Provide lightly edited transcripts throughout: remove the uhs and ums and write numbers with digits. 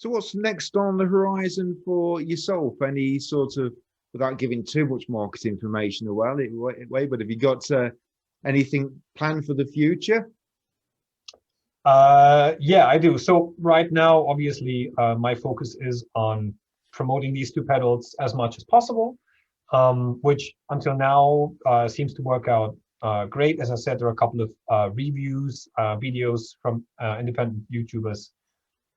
So what's next on the horizon for yourself? Any sort of, without giving too much market information away, but have you got anything planned for the future? Yeah, I do. So right now, obviously, my focus is on promoting these two pedals as much as possible, which until now seems to work out great. As I said, there are a couple of reviews, videos from independent YouTubers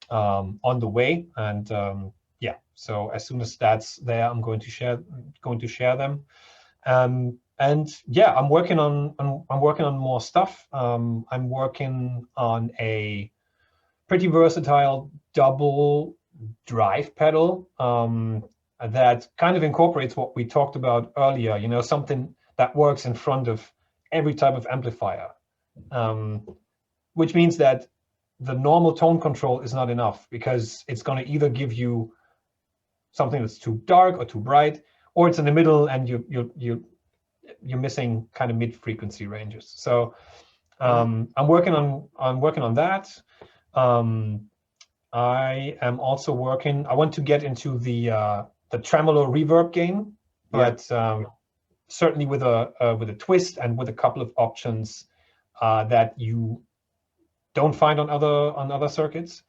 on the way, and yeah. So as soon as that's there, I'm going to share them. And yeah, I'm working on more stuff. I'm working on a pretty versatile double drive pedal that kind of incorporates what we talked about earlier. You know, something that works in front of every type of amplifier, which means that the normal tone control is not enough, because it's going to either give you something that's too dark or too bright, or it's in the middle and you're missing kind of mid-frequency ranges. So I'm working on that. I am also working. I want to get into the tremolo reverb gain, but certainly with a twist and with a couple of options that you don't find on other circuits.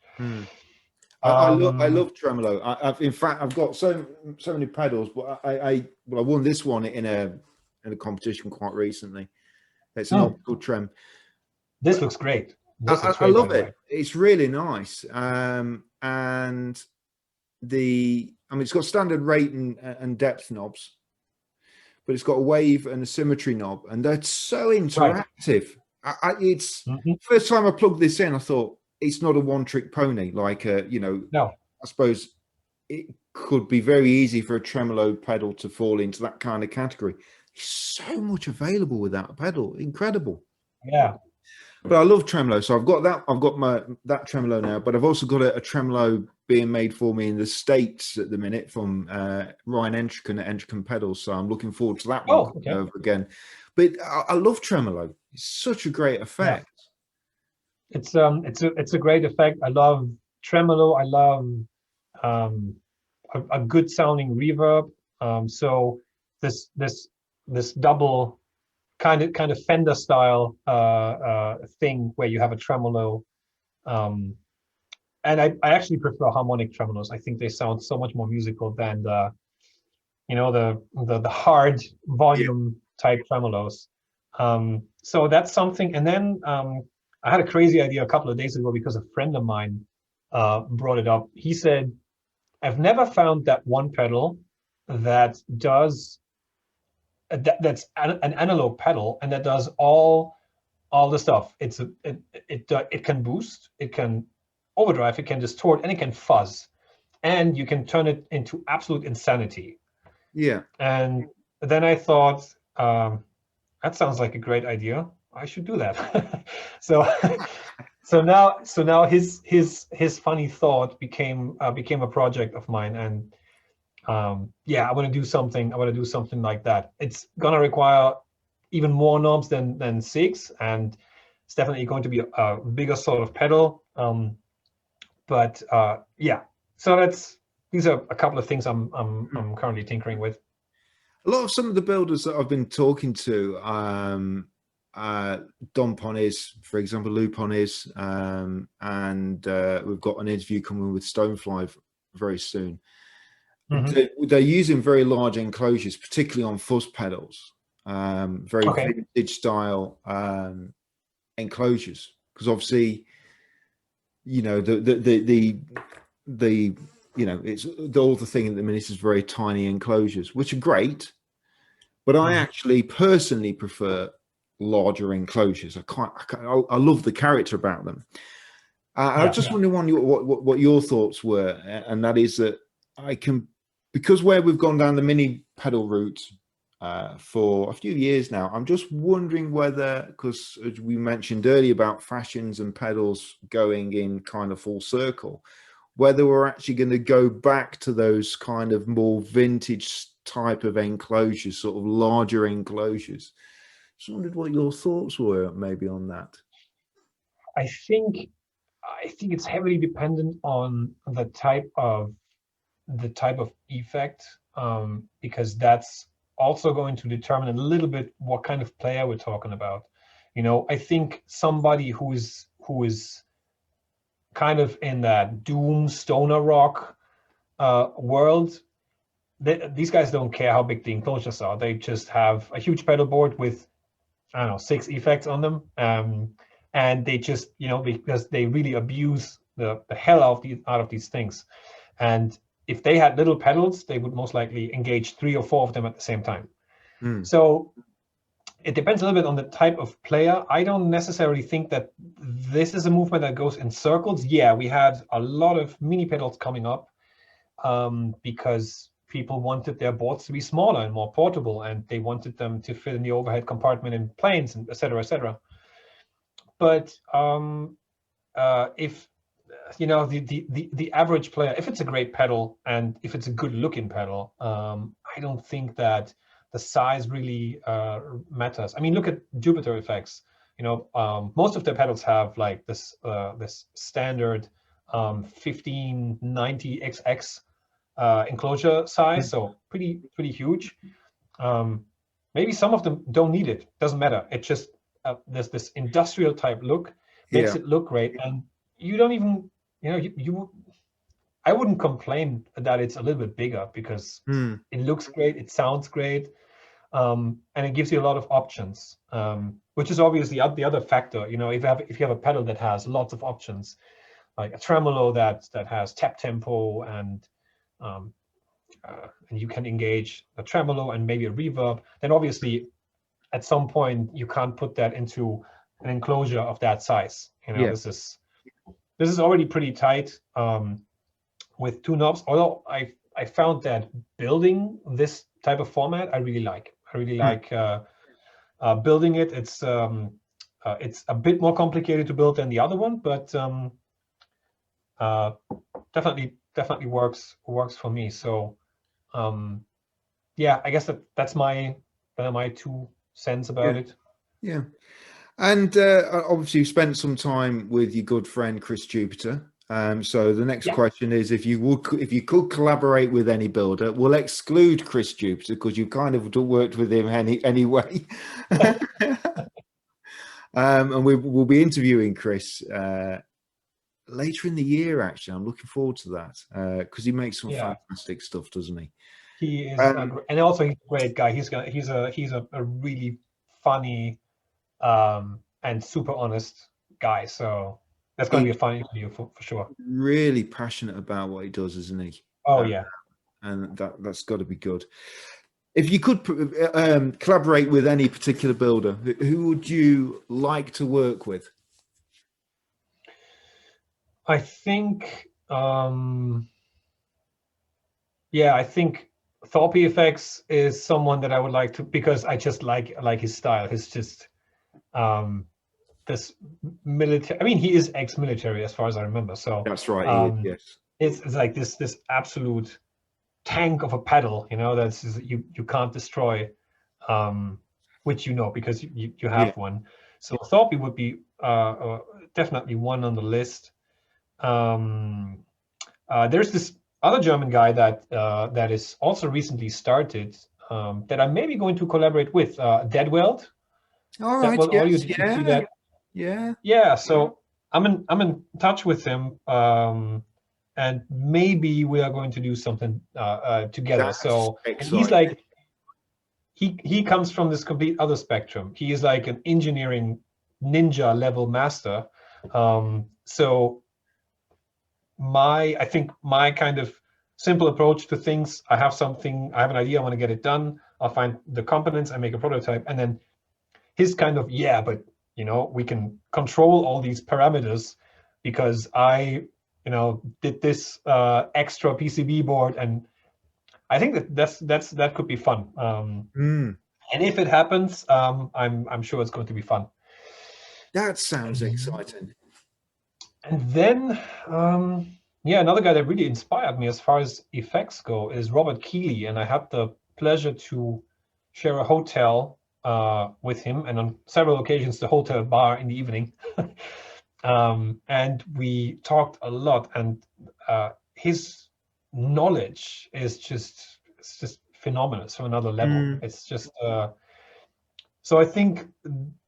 I love tremolo. In fact, I've got so many pedals, but I won this one in a competition quite recently. It's an optical trem. This looks great. I love it. It's really nice. And I mean, it's got standard rate and depth knobs, but it's got a wave and a symmetry knob, and they're so interactive. Right. It's first time I plugged this in, I thought it's not a one-trick pony. Like, you know, no. I suppose it could be very easy for a tremolo pedal to fall into that kind of category. There's so much available with that pedal. Incredible. Yeah. But I love tremolo, so I've got that tremolo now. But I've also got a tremolo being made for me in the States at the minute from Ryan Entrican at Entrican Pedals. So I'm looking forward to that one over again. But I love tremolo. It's such a great effect. Yeah. It's a great effect. I love tremolo. I love a good sounding reverb. So this double kind of Fender style thing where you have a tremolo, and I actually prefer harmonic tremolos. I think they sound so much more musical than the hard volume type tremolos. So that's something. And then I had a crazy idea a couple of days ago because a friend of mine brought it up. He said, "I've never found that one pedal that does." That's an analog pedal, and that does all the stuff. It can boost, it can overdrive, it can distort, and it can fuzz, and you can turn it into absolute insanity. Yeah. And then I thought, that sounds like a great idea. I should do that. So now his funny thought became a project of mine, and yeah, I want to do something like that. It's gonna require even more knobs than 6, and it's definitely going to be a bigger sort of pedal. But yeah, so these are a couple of things I'm currently tinkering with. A lot of some of the builders that I've been talking to, Don Ponies, for example, Lou Ponies, and we've got an interview coming with Stonefly very soon. They're using very large enclosures, particularly on fuzz pedals, very vintage style enclosures, because obviously, you know, you know, it's all the thing at the minute is very tiny enclosures, which are great, but I actually personally prefer larger enclosures. I love the character about them. I was just wondering what your thoughts were, and that is that because where we've gone down the mini pedal route for a few years now, I'm just wondering whether, because as we mentioned earlier about fashions and pedals going in kind of full circle, whether we're actually going to go back to those kind of more vintage type of enclosures, sort of larger enclosures. Just wondered what your thoughts were maybe on that. I think I think it's heavily dependent on the type of effect, because that's also going to determine a little bit what kind of player we're talking about. I think somebody who is kind of in that doom stoner rock world, these guys don't care how big the enclosures are. They just have a huge pedal board with, I don't know, 6 effects on them, and they just, because they really abuse the hell out of these things. And if they had little pedals, they would most likely engage 3 or 4 of them at the same time. So it depends a little bit on the type of player. I don't necessarily think that this is a movement that goes in circles. Yeah, we had a lot of mini pedals coming up because people wanted their boards to be smaller and more portable, and they wanted them to fit in the overhead compartment in planes, and et cetera, et cetera. But if the average player, if it's a great pedal and if it's a good looking pedal, I don't think that the size really matters. I mean, look at Jupiter FX. Most of their pedals have like this standard 1590XX enclosure size, so pretty huge. Maybe some of them don't need it. Doesn't matter. It just there's this industrial type look, makes it look great, and you don't even I wouldn't complain that it's a little bit bigger, because it looks great, it sounds great, and it gives you a lot of options, which is obviously the other factor. If you have a pedal that has lots of options, like a tremolo that has tap tempo, and you can engage a tremolo and maybe a reverb, then obviously at some point you can't put that into an enclosure of that size. This is already pretty tight with 2 knobs. Although I found that building this type of format I really like. Building it. It's a bit more complicated to build than the other one, but definitely works for me. So yeah, I guess that's my 2 cents about it. Yeah. And obviously you spent some time with your good friend Chris Jupiter. So the next question is, if you could collaborate with any builder, we'll exclude Chris Jupiter because you kind of worked with him anyway. And we'll be interviewing Chris later in the year. Actually, I'm looking forward to that because he makes some fantastic stuff, doesn't he? He is, and also he's a great guy. He's a really funny and super honest guy. So that's going to be a fun interview for sure. Really passionate about what he does, isn't he? Oh yeah, and that's got to be good. If you could collaborate with any particular builder, who would you like to work with? I think, I think Thorpe FX is someone that I would like to, because I just like his style. He's just this military. I mean, he is ex-military as far as I remember. So that's right. Yes, it's like this absolute tank of a pedal. That's you can't destroy, which because you have one. So Thorpe would be definitely one on the list. There's this other German guy that is also recently started that I'm maybe going to collaborate with, Deadweld. All right. Yes. Yeah. So I'm in touch with him, and maybe we are going to do something together. That's so exciting. He's like he comes from this complete other spectrum. He is like an engineering ninja level master. So I think my kind of simple approach to things, I have an idea, I want to get it done, I'll find the components, I make a prototype, and then his kind of, but we can control all these parameters because I did this extra PCB board, and I think that could be fun. And if it happens, I'm sure it's going to be fun. That sounds exciting. And then, another guy that really inspired me as far as effects go is Robert Keeley, and I had the pleasure to share a hotel with him, and on several occasions the hotel bar in the evening. and we talked a lot, and his knowledge is just, it's just phenomenal. It's from another level. It's just so I think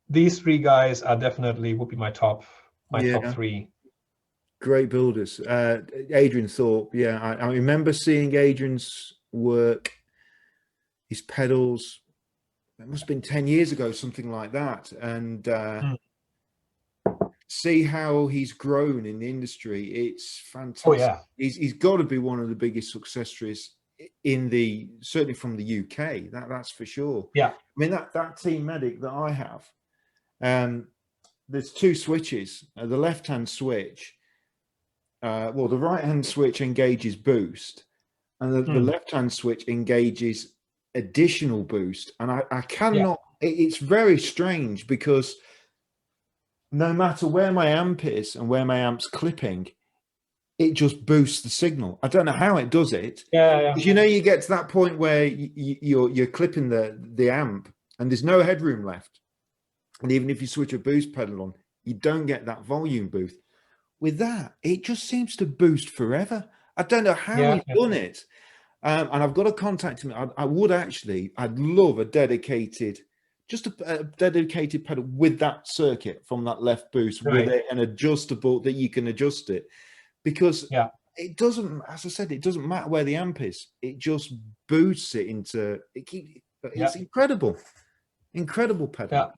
these three guys are definitely would be my top three. Great builders. Adrian Thorpe, yeah, I remember seeing Adrian's work, his pedals. It must have been 10 years ago, something like that, and see how he's grown in the industry. It's fantastic. Oh yeah, he's got to be one of the biggest success stories in the, certainly from the UK. That's for sure. Yeah, I mean that Team Medic that I have, there's two switches. The left-hand switch, well, the right-hand switch engages boost, and the left-hand switch engages additional boost. And I cannot. It's very strange because no matter where my amp is and where my amp's clipping, it just boosts the signal. I don't know how it does it. Yeah. Because, you know, you get to that point where you're clipping the amp and there's no headroom left. And even if you switch a boost pedal on, you don't get that volume boost. With that, it just seems to boost forever. I don't know how he's done it. And I've got to contact him. I'd love a dedicated, just a dedicated pedal with that circuit from that left boost, with an adjustable that you can adjust it. Because it doesn't, as I said, it doesn't matter where the amp is. It just boosts it into, it's incredible. Incredible pedal. Yeah.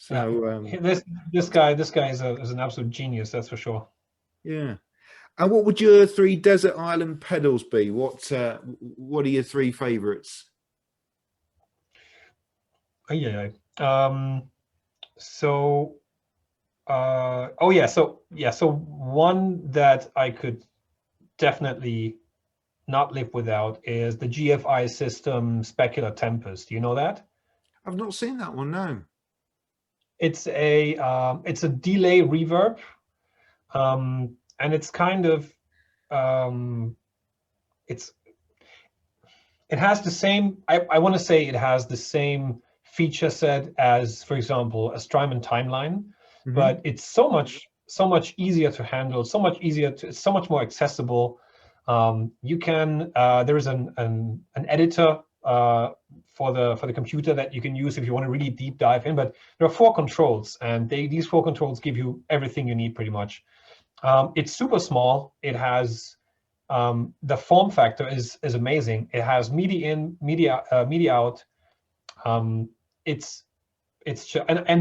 So this guy is an absolute genius, that's for sure. Yeah. And what would your three desert island pedals be? What are your three favorites? So one that I could definitely not live without is the GFI system Specular Tempest. Do you know that? I've not seen that one, no. It's a delay reverb, and it's kind of it has the same, I want to say it has the same feature set as, for example, a Strymon Timeline, but it's so much easier to handle, so much more accessible. You can there is an editor for the computer that you can use if you want to really deep dive in, but there are 4 controls, and these 4 controls give you everything you need pretty much. It's super small. It has the form factor is amazing. It has MIDI in, MIDI out. And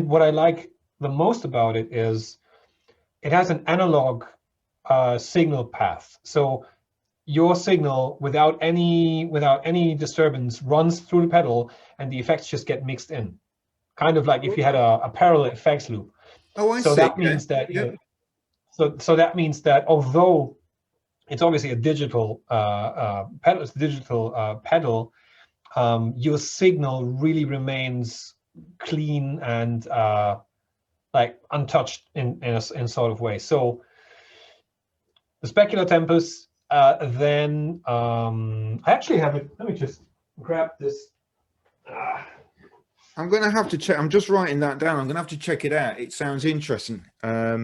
what I like the most about it is it has an analog signal path. So your signal without any disturbance runs through the pedal, and the effects just get mixed in, kind of like if you had a parallel effects loop. Oh, I see. So that means that so that means that although it's obviously a digital pedal, your signal really remains clean and like untouched in a sort of way. So the Specular Tempest. Then I actually have it. Let me just grab this. I'm going to have to check. I'm just writing that down. I'm going to have to check it out. It sounds interesting. I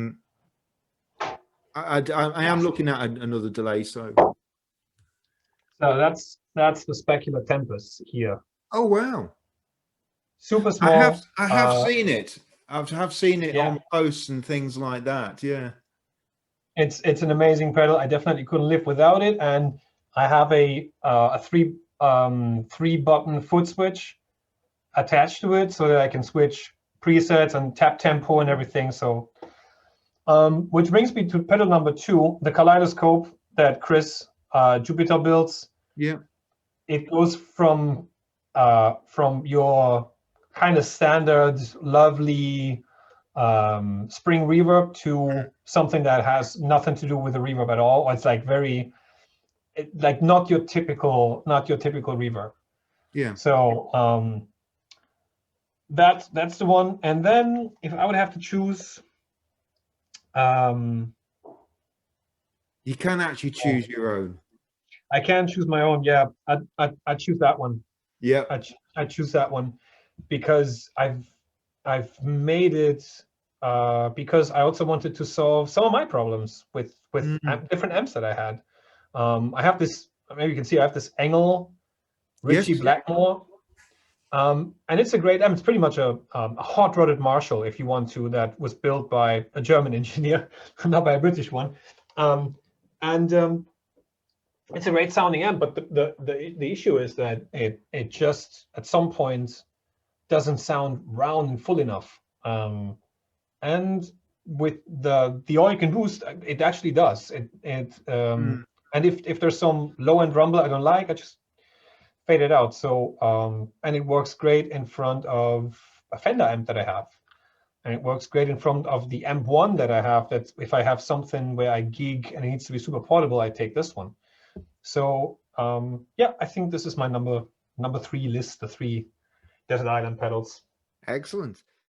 am looking at another delay. So that's the Specular Tempest here. Oh wow! Super small. I have seen it. I have seen it on posts and things like that. Yeah. It's an amazing pedal. I definitely couldn't live without it, and I have a 3-button foot switch attached to it so that I can switch presets and tap tempo and everything. So, which brings me to pedal number 2, the Kaleidoscope that Chris Jupiter builds. Yeah, it goes from your kind of standard, lovely spring reverb to something that has nothing to do with the reverb at all. It's like like not your typical reverb. Yeah. So that's the one. And then if I would have to choose, you can actually choose your own. I can choose my own. Yeah, I choose that one. Yeah, I choose that one because I've made it because I also wanted to solve some of my problems with different amps that I had. I have this, maybe you can see, I have this Engel Ritchie Blackmore, and it's a great amp. It's pretty much a hot-rodded Marshall, if you want to, that was built by a German engineer, not by a British one. It's a great sounding amp, but the issue is that it just at some point doesn't sound round and full enough. And with the all you can boost, it actually does. And if there's some low end rumble I don't like, I just fade it out. So and it works great in front of a Fender amp that I have, and it works great in front of the amp one that I have. That's if I have something where I gig and it needs to be super portable, I take this one. So yeah, I think this is my number 3 list, the 3 Desert Island pedals. Excellent.